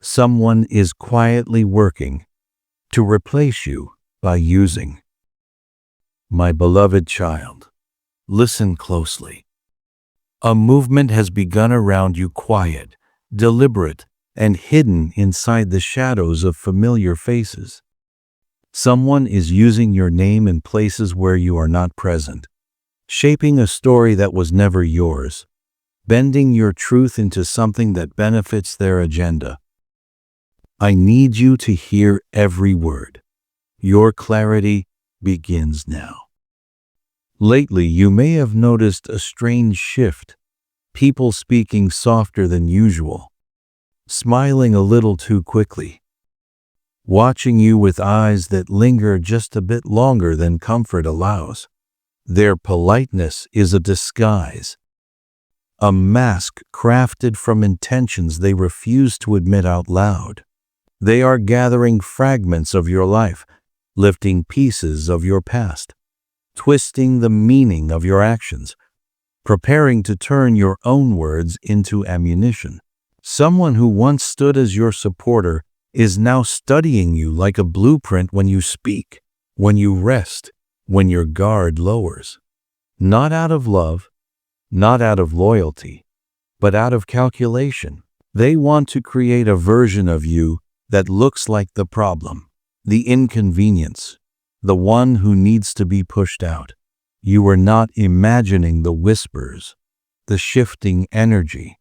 Someone is quietly working to replace you by using. My beloved child, listen closely. A movement has begun around you, quiet, deliberate, and hidden inside the shadows of familiar faces. Someone is using your name in places where you are not present, shaping a story that was never yours, bending your truth into something that benefits their agenda. I need you to hear every word. Your clarity begins now. Lately, you may have noticed a strange shift. People speaking softer than usual, smiling a little too quickly, watching you with eyes that linger just a bit longer than comfort allows. Their politeness is a disguise, a mask crafted from intentions they refuse to admit out loud. They are gathering fragments of your life, lifting pieces of your past, twisting the meaning of your actions, preparing to turn your own words into ammunition. Someone who once stood as your supporter is now studying you like a blueprint when you speak, when you rest, when your guard lowers. Not out of love, not out of loyalty, but out of calculation. They want to create a version of you that looks like the problem, the inconvenience, the one who needs to be pushed out. You were not imagining the whispers, the shifting energy,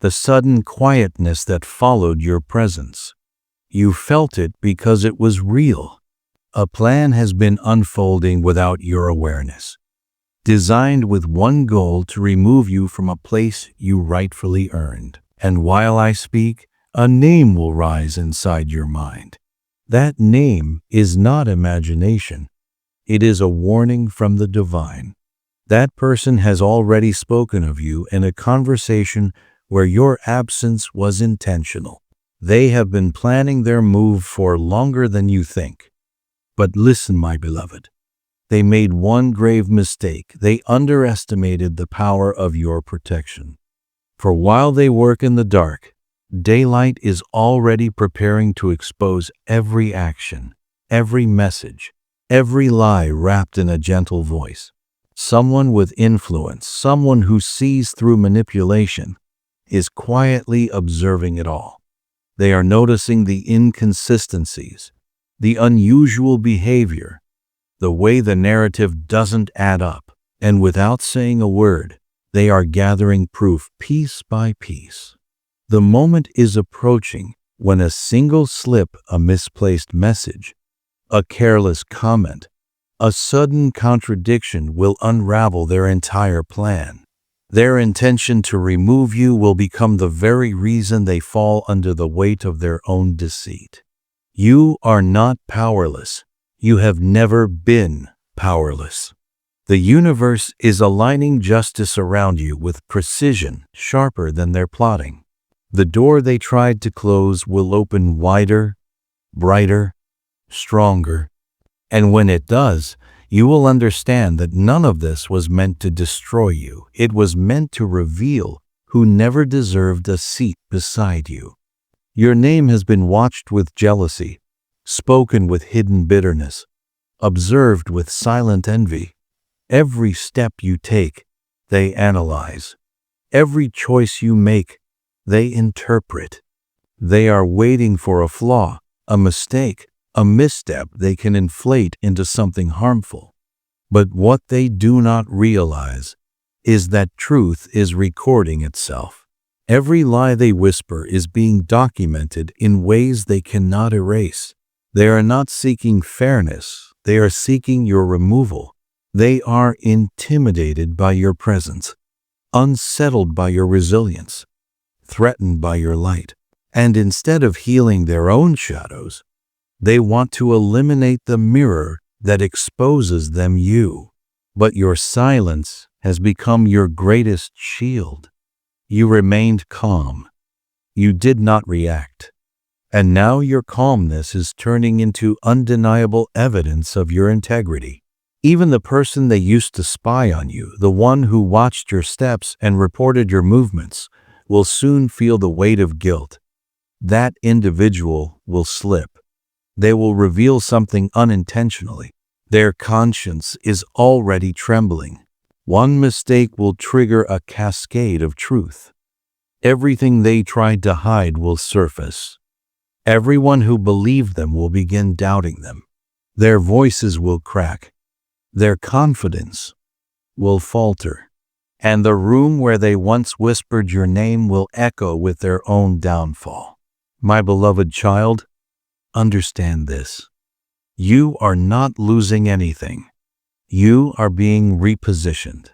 the sudden quietness that followed your presence. You felt it because it was real. A plan has been unfolding without your awareness, designed with one goal: to remove you from a place you rightfully earned. And while I speak, a name will rise inside your mind. That name is not imagination. It is a warning from the divine. That person has already spoken of you in a conversation where your absence was intentional. They have been planning their move for longer than you think. But listen, my beloved. They made one grave mistake. They underestimated the power of your protection. For while they work in the dark, daylight is already preparing to expose every action, every message, every lie wrapped in a gentle voice. Someone with influence, someone who sees through manipulation, is quietly observing it all. They are noticing the inconsistencies, the unusual behavior, the way the narrative doesn't add up, and without saying a word, they are gathering proof piece by piece. The moment is approaching when a single slip, a misplaced message, a careless comment, a sudden contradiction will unravel their entire plan. Their intention to remove you will become the very reason they fall under the weight of their own deceit. You are not powerless. You have never been powerless. The universe is aligning justice around you with precision sharper than their plotting. The door they tried to close will open wider, brighter, stronger. And when it does, you will understand that none of this was meant to destroy you. It was meant to reveal who never deserved a seat beside you. Your name has been watched with jealousy, spoken with hidden bitterness, observed with silent envy. Every step you take, they analyze. Every choice you make, they interpret. They are waiting for a flaw, a mistake, a misstep they can inflate into something harmful. But what they do not realize is that truth is recording itself. Every lie they whisper is being documented in ways they cannot erase. They are not seeking fairness. They are seeking your removal. They are intimidated by your presence, unsettled by your resilience, threatened by your light. And instead of healing their own shadows, they want to eliminate the mirror that exposes them you. But your silence has become your greatest shield. You remained calm. You did not react. And now your calmness is turning into undeniable evidence of your integrity. Even the person they used to spy on you, the one who watched your steps and reported your movements, will soon feel the weight of guilt. that individual will slip. They will reveal something unintentionally. Their conscience is already trembling. One mistake will trigger a cascade of truth. Everything they tried to hide will surface. Everyone who believed them will begin doubting them. Their voices will crack. Their confidence will falter. And the room where they once whispered your name will echo with their own downfall. My beloved child, understand this. You are not losing anything. You are being repositioned.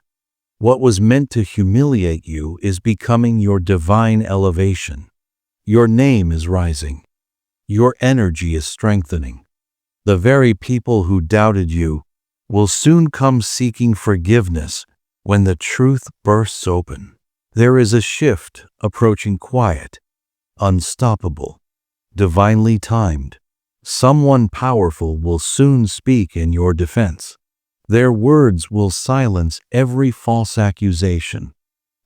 What was meant to humiliate you is becoming your divine elevation. Your name is rising. Your energy is strengthening. The very people who doubted you will soon come seeking forgiveness when the truth bursts open. There is a shift approaching, quiet, unstoppable, divinely timed. Someone powerful will soon speak in your defense. Their words will silence every false accusation,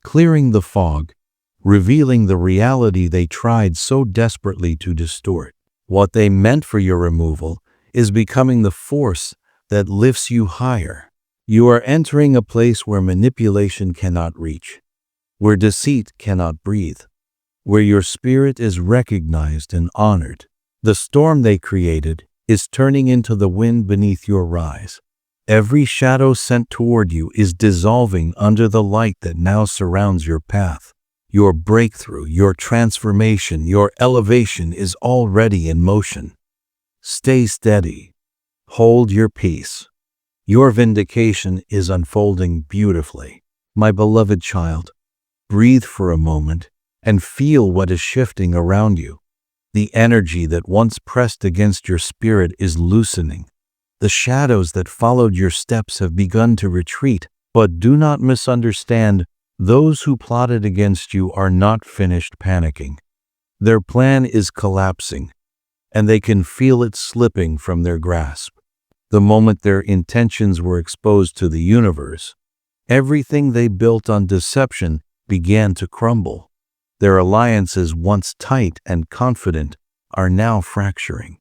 clearing the fog, revealing the reality they tried so desperately to distort. What they meant for your removal is becoming the force that lifts you higher. You are entering a place where manipulation cannot reach, where deceit cannot breathe, where your spirit is recognized and honored. The storm they created is turning into the wind beneath your rise. Every shadow sent toward you is dissolving under the light that now surrounds your path. Your breakthrough, your transformation, your elevation is already in motion. Stay steady. Hold your peace. Your vindication is unfolding beautifully. My beloved child, breathe for a moment and feel what is shifting around you. The energy that once pressed against your spirit is loosening. The shadows that followed your steps have begun to retreat, but do not misunderstand. Those who plotted against you are not finished panicking. Their plan is collapsing, and they can feel it slipping from their grasp. The moment their intentions were exposed to the universe, everything they built on deception began to crumble. Their alliances, once tight and confident, are now fracturing.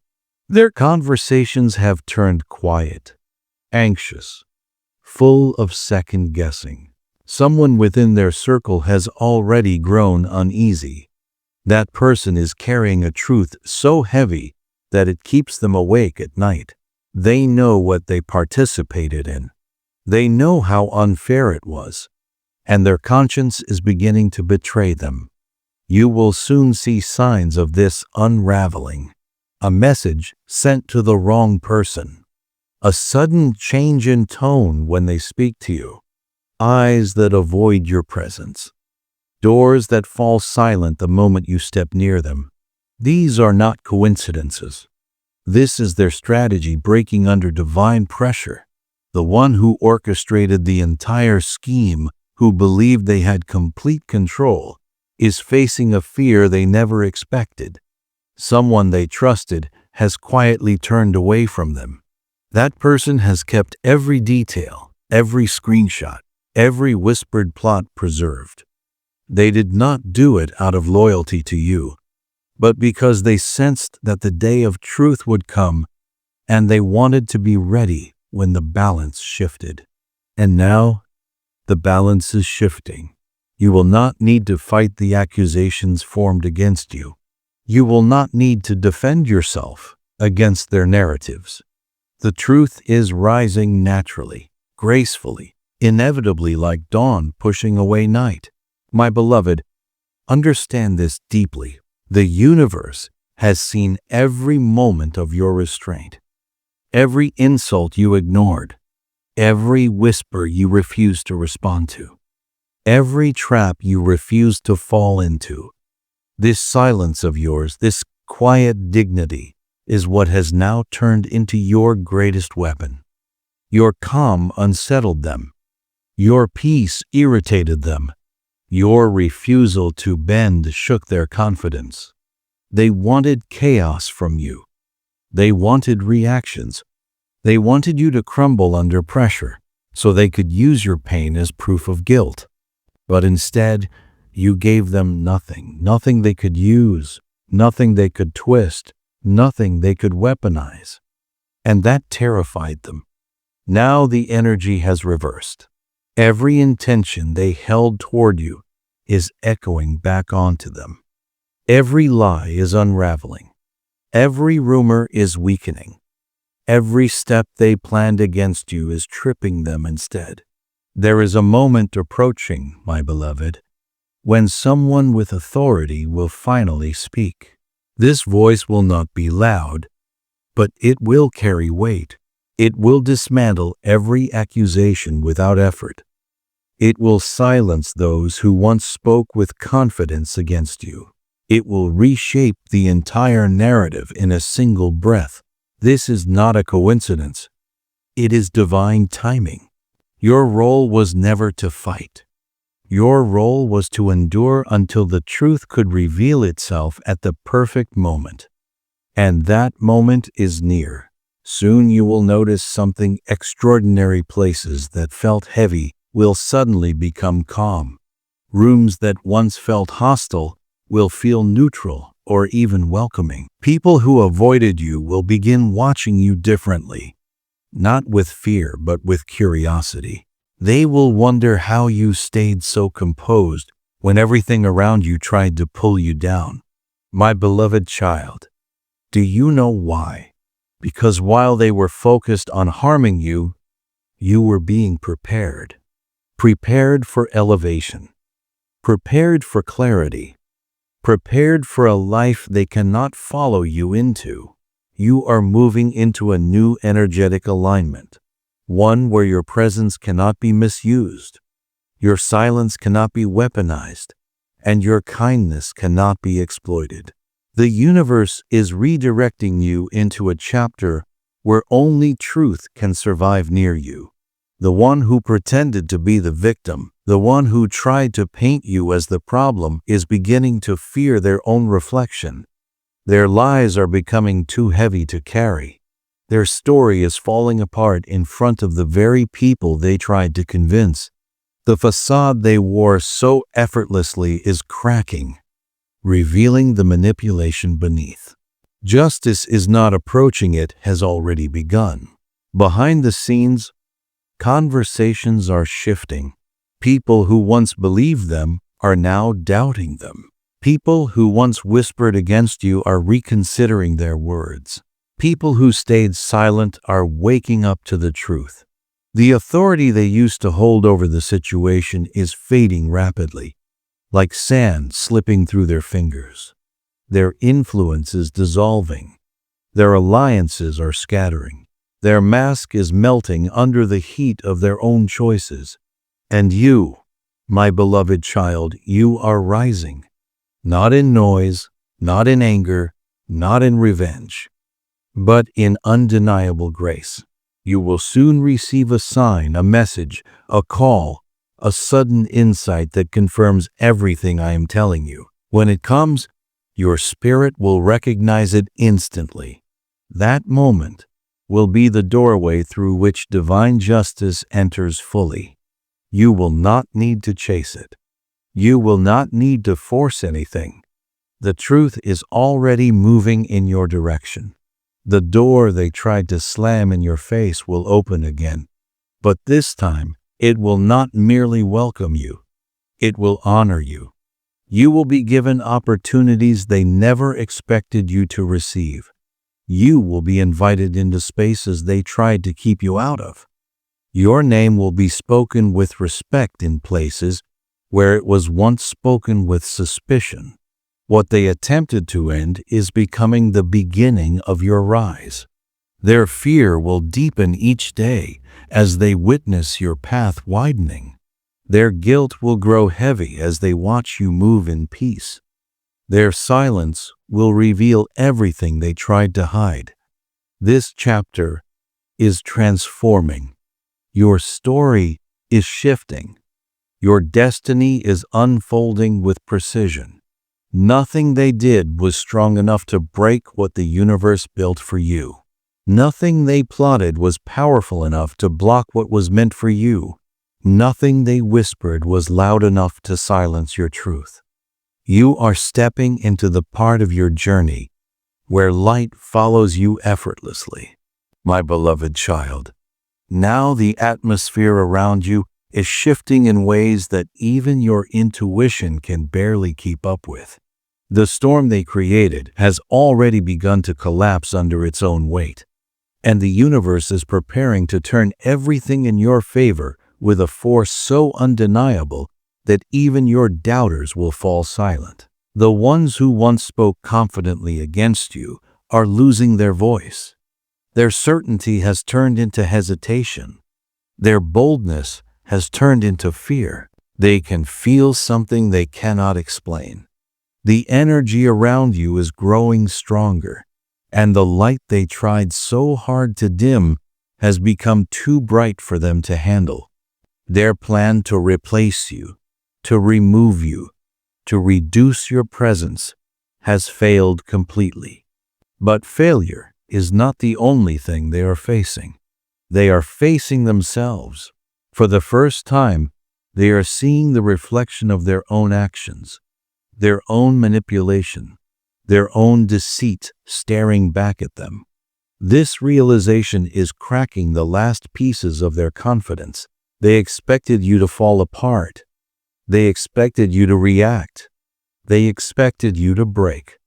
Their conversations have turned quiet, anxious, full of second-guessing. Someone within their circle has already grown uneasy. That person is carrying a truth so heavy that it keeps them awake at night. They know what they participated in. They know how unfair it was, and their conscience is beginning to betray them. You will soon see signs of this unraveling. A message sent to the wrong person. A sudden change in tone when they speak to you. Eyes that avoid your presence. Doors that fall silent the moment you step near them. These are not coincidences. This is their strategy breaking under divine pressure. The one who orchestrated the entire scheme, who believed they had complete control, is facing a fear they never expected. Someone they trusted has quietly turned away from them. That person has kept every detail, every screenshot, every whispered plot preserved. They did not do it out of loyalty to you, but because they sensed that the day of truth would come, and they wanted to be ready when the balance shifted. And now, the balance is shifting. You will not need to fight the accusations formed against you. You will not need to defend yourself against their narratives. The truth is rising naturally, gracefully, inevitably, like dawn pushing away night. My beloved, understand this deeply. The universe has seen every moment of your restraint, every insult you ignored, every whisper you refused to respond to, every trap you refused to fall into. This silence of yours, this quiet dignity, is what has now turned into your greatest weapon. Your calm unsettled them. Your peace irritated them. Your refusal to bend shook their confidence. They wanted chaos from you. They wanted reactions. They wanted you to crumble under pressure so they could use your pain as proof of guilt. But instead, you gave them nothing they could use, nothing they could twist, nothing they could weaponize. And that terrified them. Now the energy has reversed. Every intention they held toward you is echoing back onto them. Every lie is unraveling. Every rumor is weakening. Every step they planned against you is tripping them instead. There is a moment approaching, my beloved, when someone with authority will finally speak. This voice will not be loud, but it will carry weight. It will dismantle every accusation without effort. It will silence those who once spoke with confidence against you. It will reshape the entire narrative in a single breath. This is not a coincidence. It is divine timing. Your role was never to fight. Your role was to endure until the truth could reveal itself at the perfect moment. And that moment is near. Soon you will notice something extraordinary. Places that felt heavy will suddenly become calm. Rooms that once felt hostile will feel neutral or even welcoming. People who avoided you will begin watching you differently, not with fear but with curiosity. They will wonder how you stayed so composed when everything around you tried to pull you down. My beloved child, do you know why? Because while they were focused on harming you, you were being prepared. Prepared for elevation. Prepared for clarity. Prepared for a life they cannot follow you into. You are moving into a new energetic alignment, one where your presence cannot be misused, your silence cannot be weaponized, and your kindness cannot be exploited. The universe is redirecting you into a chapter where only truth can survive near you. The one who pretended to be the victim, the one who tried to paint you as the problem, is beginning to fear their own reflection. Their lies are becoming too heavy to carry. Their story is falling apart in front of the very people they tried to convince. The facade they wore so effortlessly is cracking, revealing the manipulation beneath. Justice is not approaching, it has already begun. Behind the scenes, conversations are shifting. People who once believed them are now doubting them. People who once whispered against you are reconsidering their words. People who stayed silent are waking up to the truth. The authority they used to hold over the situation is fading rapidly, like sand slipping through their fingers. Their influence is dissolving. Their alliances are scattering. Their mask is melting under the heat of their own choices. And you, my beloved child, you are rising. Not in noise, not in anger, not in revenge, but in undeniable grace. You will soon receive a sign, a message, a call, a sudden insight that confirms everything I am telling you. When it comes, your spirit will recognize it instantly. That moment will be the doorway through which divine justice enters fully. You will not need to chase it. You will not need to force anything. The truth is already moving in your direction. The door they tried to slam in your face will open again, but this time it will not merely welcome you. It will honor you. You will be given opportunities they never expected you to receive. You will be invited into spaces they tried to keep you out of. Your name will be spoken with respect in places where it was once spoken with suspicion. What they attempted to end is becoming the beginning of your rise. Their fear will deepen each day as they witness your path widening. Their guilt will grow heavy as they watch you move in peace. Their silence will reveal everything they tried to hide. This chapter is transforming. Your story is shifting. Your destiny is unfolding with precision. Nothing they did was strong enough to break what the universe built for you. Nothing they plotted was powerful enough to block what was meant for you. Nothing they whispered was loud enough to silence your truth. You are stepping into the part of your journey where light follows you effortlessly. My beloved child, now the atmosphere around you is shifting in ways that even your intuition can barely keep up with. The storm they created has already begun to collapse under its own weight, and the universe is preparing to turn everything in your favor with a force so undeniable that even your doubters will fall silent. The ones who once spoke confidently against you are losing their voice. Their certainty has turned into hesitation. Their boldness has turned into fear. They can feel something they cannot explain. The energy around you is growing stronger, and the light they tried so hard to dim has become too bright for them to handle. Their plan to replace you, to remove you, to reduce your presence has failed completely. But failure is not the only thing they are facing. They are facing themselves. For the first time, they are seeing the reflection of their own actions, their own manipulation, their own deceit staring back at them. This realization is cracking the last pieces of their confidence. They expected you to fall apart. They expected you to react. They expected you to break.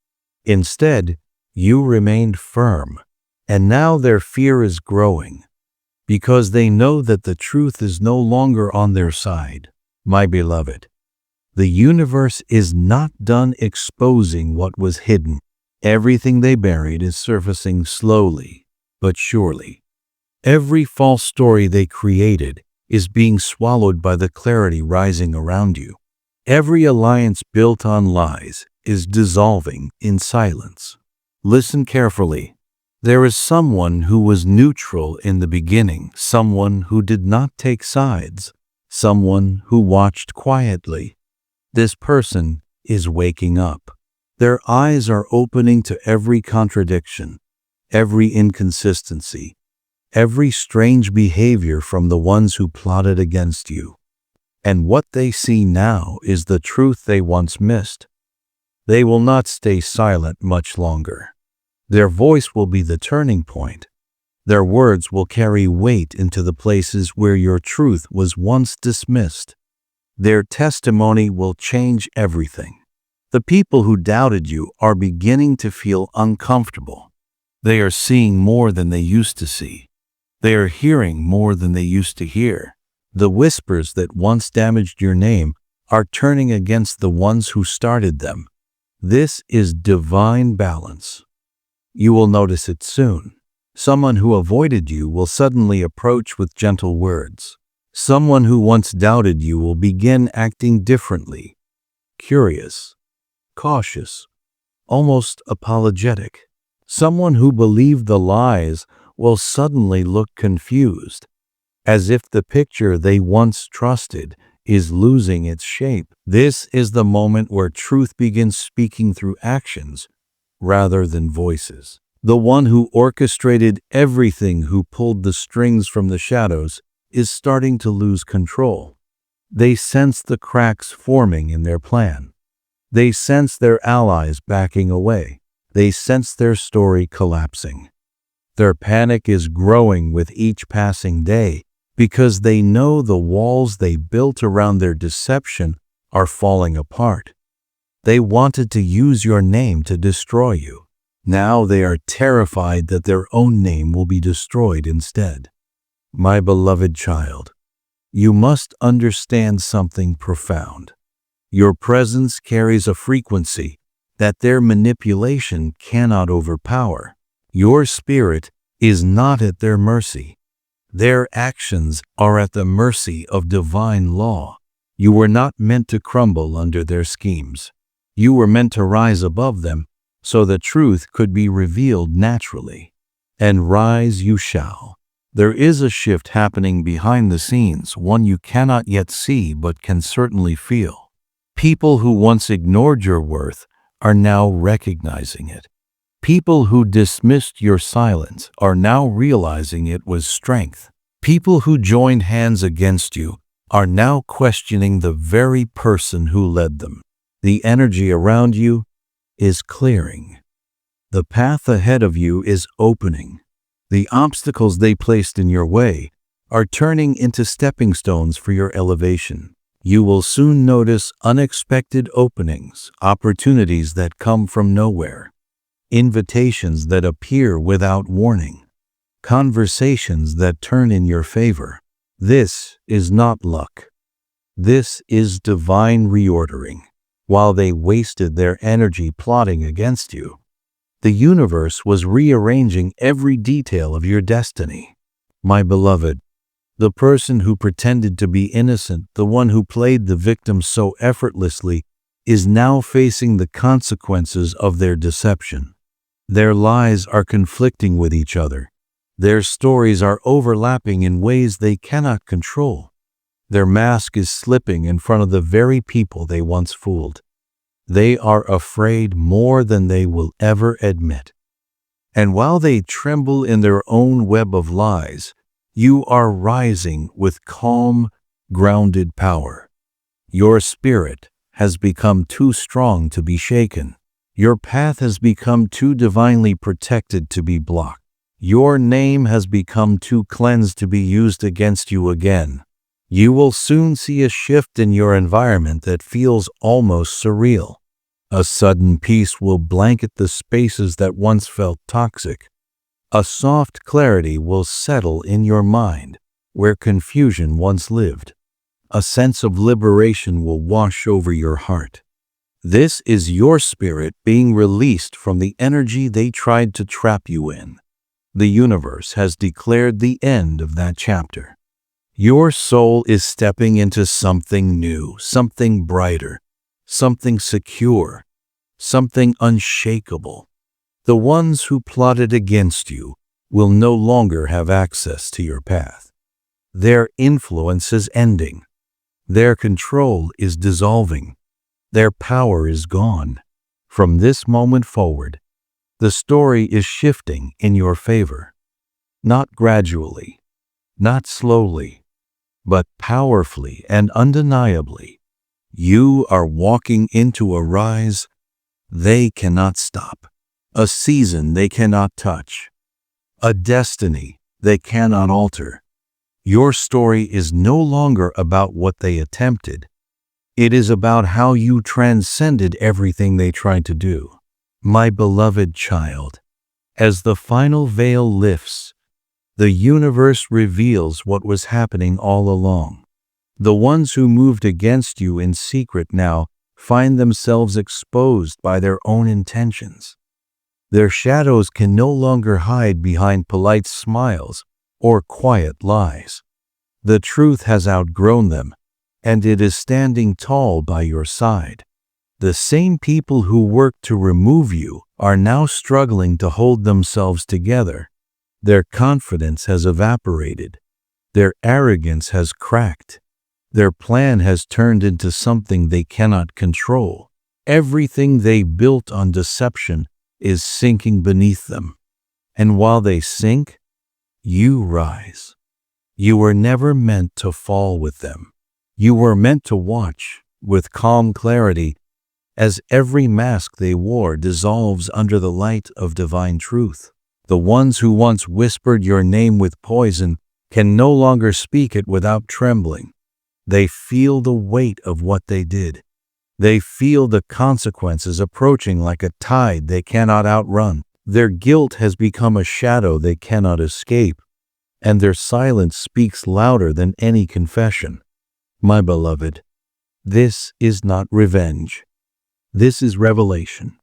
Instead, you remained firm, and now their fear is growing because they know that the truth is no longer on their side. My beloved, the universe is not done exposing what was hidden. Everything they buried is surfacing slowly but surely. Every false story they created is being swallowed by the clarity rising around you. Every alliance built on lies is dissolving in silence. Listen carefully. There is someone who was neutral in the beginning, someone who did not take sides, someone who watched quietly. This person is waking up. Their eyes are opening to every contradiction, every inconsistency, every strange behavior from the ones who plotted against you. And what they see now is the truth they once missed. They will not stay silent much longer. Their voice will be the turning point. Their words will carry weight into the places where your truth was once dismissed. Their testimony will change everything. The people who doubted you are beginning to feel uncomfortable. They are seeing more than they used to see. They are hearing more than they used to hear. The whispers that once damaged your name are turning against the ones who started them. This is divine balance. You will notice it soon. Someone who avoided you will suddenly approach with gentle words. Someone who once doubted you will begin acting differently, curious, cautious, almost apologetic. Someone who believed the lies will suddenly look confused, as if the picture they once trusted is losing its shape. This is the moment where truth begins speaking through actions rather than voices. The one who orchestrated everything, who pulled the strings from the shadows, is starting to lose control. They sense the cracks forming in their plan. They sense their allies backing away. They sense their story collapsing. Their panic is growing with each passing day because they know the walls they built around their deception are falling apart. They wanted to use your name to destroy you. Now they are terrified that their own name will be destroyed instead. My beloved child, you must understand something profound. Your presence carries a frequency that their manipulation cannot overpower. Your spirit is not at their mercy. Their actions are at the mercy of divine law. You were not meant to crumble under their schemes. You were meant to rise above them so the truth could be revealed naturally. And rise you shall. There is a shift happening behind the scenes, one you cannot yet see but can certainly feel. People who once ignored your worth are now recognizing it. People who dismissed your silence are now realizing it was strength. People who joined hands against you are now questioning the very person who led them. The energy around you is clearing. The path ahead of you is opening. The obstacles they placed in your way are turning into stepping stones for your elevation. You will soon notice unexpected openings, opportunities that come from nowhere, invitations that appear without warning, conversations that turn in your favor. This is not luck. This is divine reordering. While they wasted their energy plotting against you, the universe was rearranging every detail of your destiny. My beloved, the person who pretended to be innocent, the one who played the victim so effortlessly, is now facing the consequences of their deception. Their lies are conflicting with each other. Their stories are overlapping in ways they cannot control. Their mask is slipping in front of the very people they once fooled. They are afraid more than they will ever admit. And while they tremble in their own web of lies, you are rising with calm, grounded power. Your spirit has become too strong to be shaken. Your path has become too divinely protected to be blocked. Your name has become too cleansed to be used against you again. You will soon see a shift in your environment that feels almost surreal. A sudden peace will blanket the spaces that once felt toxic. A soft clarity will settle in your mind where confusion once lived. A sense of liberation will wash over your heart. This is your spirit being released from the energy they tried to trap you in. The universe has declared the end of that chapter. Your soul is stepping into something new, something brighter, something secure, something unshakable. The ones who plotted against you will no longer have access to your path. Their influence is ending. Their control is dissolving. Their power is gone. From this moment forward, the story is shifting in your favor. Not gradually, not slowly, but powerfully and undeniably. You are walking into a rise they cannot stop, a season they cannot touch, a destiny they cannot alter. Your story is no longer about what they attempted. It is about how you transcended everything they tried to do. My beloved child, as the final veil lifts, the universe reveals what was happening all along. The ones who moved against you in secret now find themselves exposed by their own intentions. Their shadows can no longer hide behind polite smiles or quiet lies. The truth has outgrown them, and it is standing tall by your side. The same people who worked to remove you are now struggling to hold themselves together. Their confidence has evaporated. Their arrogance has cracked. Their plan has turned into something they cannot control. Everything they built on deception is sinking beneath them. And while they sink, you rise. You were never meant to fall with them. You were meant to watch with calm clarity as every mask they wore dissolves under the light of divine truth. The ones who once whispered your name with poison can no longer speak it without trembling. They feel the weight of what they did. They feel the consequences approaching like a tide they cannot outrun. Their guilt has become a shadow they cannot escape, and their silence speaks louder than any confession. My beloved, this is not revenge. This is revelation.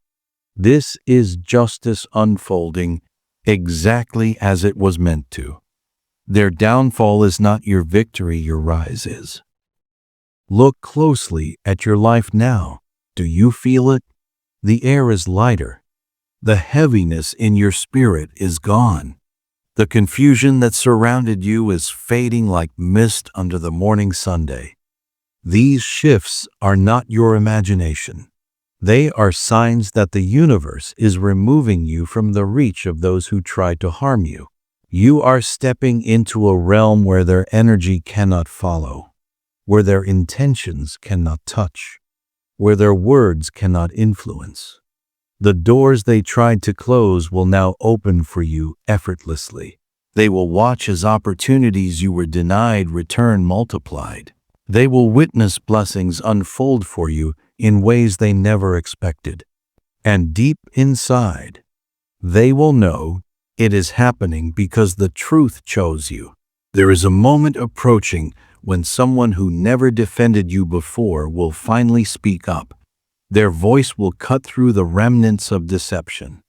This is justice unfolding exactly as it was meant to. Their downfall is not your victory, your rise is. Look closely at your life now. Do you feel it? The air is lighter. The heaviness in your spirit is gone. The confusion that surrounded you is fading like mist under the morning sunday. These shifts are not your imagination. They are signs that the universe is removing you from the reach of those who tried to harm you. You are stepping into a realm where their energy cannot follow, where their intentions cannot touch. where their words cannot influence. The doors they tried to close will now open for you effortlessly. They will watch as opportunities you were denied return multiplied. They will witness blessings unfold for you in ways they never expected. And deep inside, they will know it is happening because the truth chose you. There is a moment approaching when someone who never defended you before will finally speak up. Their voice will cut through the remnants of deception.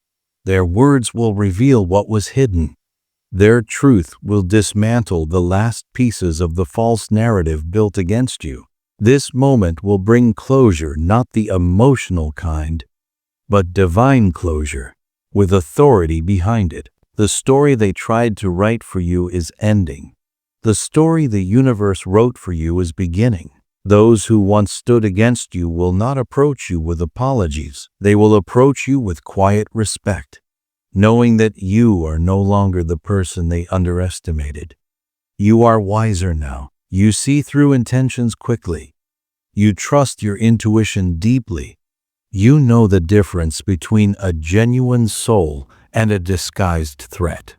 Their words will reveal what was hidden. Their truth will dismantle the last pieces of the false narrative built against you. This moment will bring closure, not the emotional kind, but divine closure, with authority behind it. The story they tried to write for you is ending. The story the universe wrote for you is beginning. Those who once stood against you will not approach you with apologies. They will approach you with quiet respect, knowing that you are no longer the person they underestimated. You are wiser now. You see through intentions quickly. You trust your intuition deeply. You know the difference between a genuine soul and a disguised threat.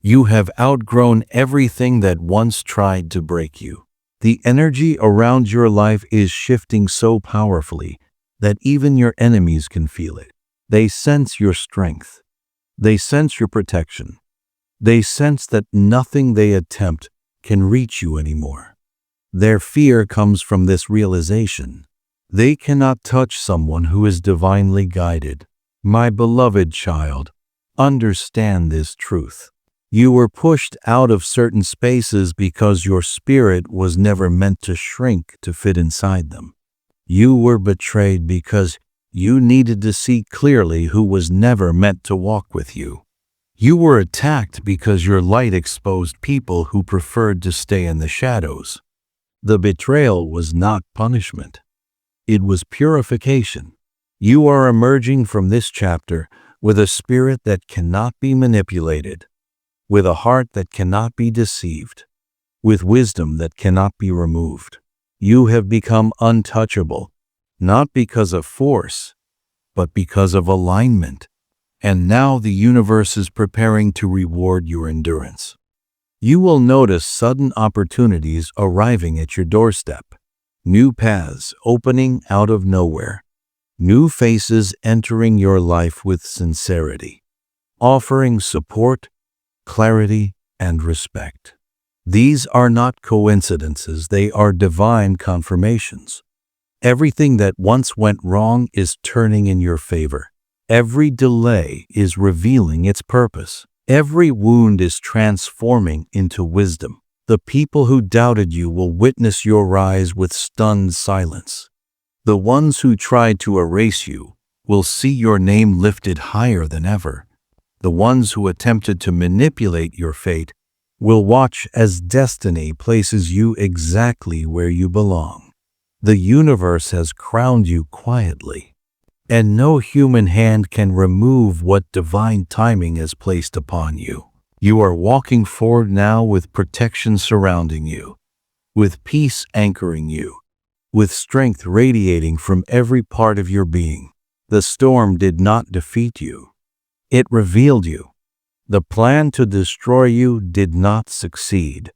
You have outgrown everything that once tried to break you. The energy around your life is shifting so powerfully that even your enemies can feel it. They sense your strength. They sense your protection. They sense that nothing they attempt can reach you anymore. Their fear comes from this realization. They cannot touch someone who is divinely guided. My beloved child, understand this truth. You were pushed out of certain spaces because your spirit was never meant to shrink to fit inside them. You were betrayed because you needed to see clearly who was never meant to walk with you. You were attacked because your light exposed people who preferred to stay in the shadows. The betrayal was not punishment. It was purification. You are emerging from this chapter with a spirit that cannot be manipulated, with a heart that cannot be deceived, with wisdom that cannot be removed. You have become untouchable, not because of force, but because of alignment. And now the universe is preparing to reward your endurance. You will notice sudden opportunities arriving at your doorstep, new paths opening out of nowhere, new faces entering your life with sincerity, offering support, clarity, and respect. These are not coincidences, they are divine confirmations. Everything that once went wrong is turning in your favor. Every delay is revealing its purpose. Every wound is transforming into wisdom. The people who doubted you will witness your rise with stunned silence. The ones who tried to erase you will see your name lifted higher than ever. The ones who attempted to manipulate your fate will watch as destiny places you exactly where you belong. The universe has crowned you quietly, and no human hand can remove what divine timing has placed upon you. You are walking forward now with protection surrounding you, with peace anchoring you, with strength radiating from every part of your being. The storm did not defeat you. It revealed you. The plan to destroy you did not succeed.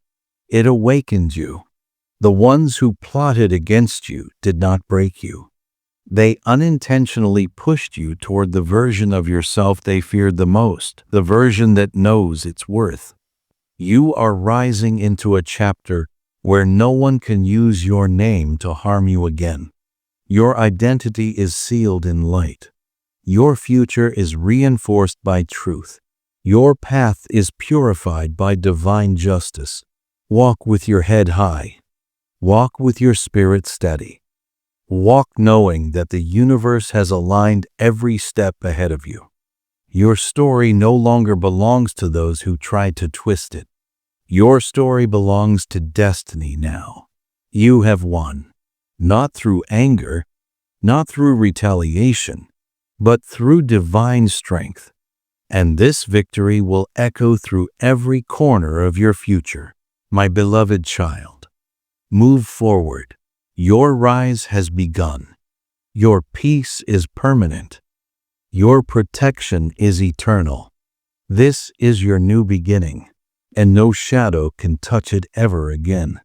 It awakened you. The ones who plotted against you did not break you. They unintentionally pushed you toward the version of yourself they feared the most, the version that knows its worth. You are rising into a chapter where no one can use your name to harm you again. Your identity is sealed in light. Your future is reinforced by truth. Your path is purified by divine justice. Walk with your head high. Walk with your spirit steady. Walk knowing that the universe has aligned every step ahead of you. Your story no longer belongs to those who tried to twist it. Your story belongs to destiny now. You have won, not through anger, not through retaliation, but through divine strength. And this victory will echo through every corner of your future. My beloved child, move forward. Your rise has begun. Your peace is permanent. Your protection is eternal. This is your new beginning, and no shadow can touch it ever again.